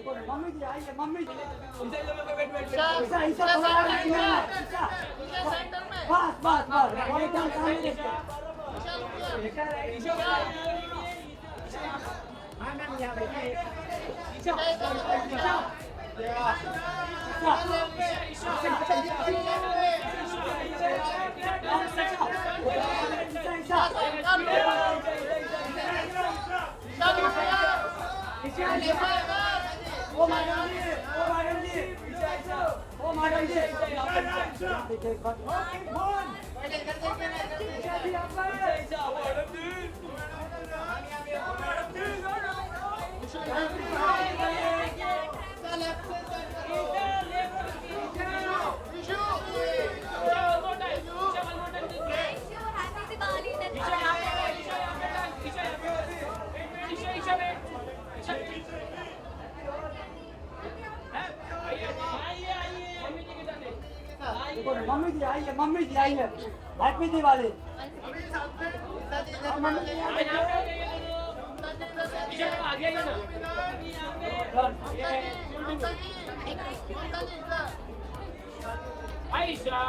mummy जी आई है mummy जी ईशा ईशा ईशा थोड़ा centre में ईशा ईशा सेंटर में बस बस बस और एकदम सामने देखते ईशा ईशा हाँ मैम यहाँ बैठिए ईशा ईशा ओ मैडम जी ओ मैडम जी ओ मैडम जी देखिए एक बार मम्मी जी आई है मम्मी जी आई है हैप्पी दिवाली मम्मी जी आई है आयशा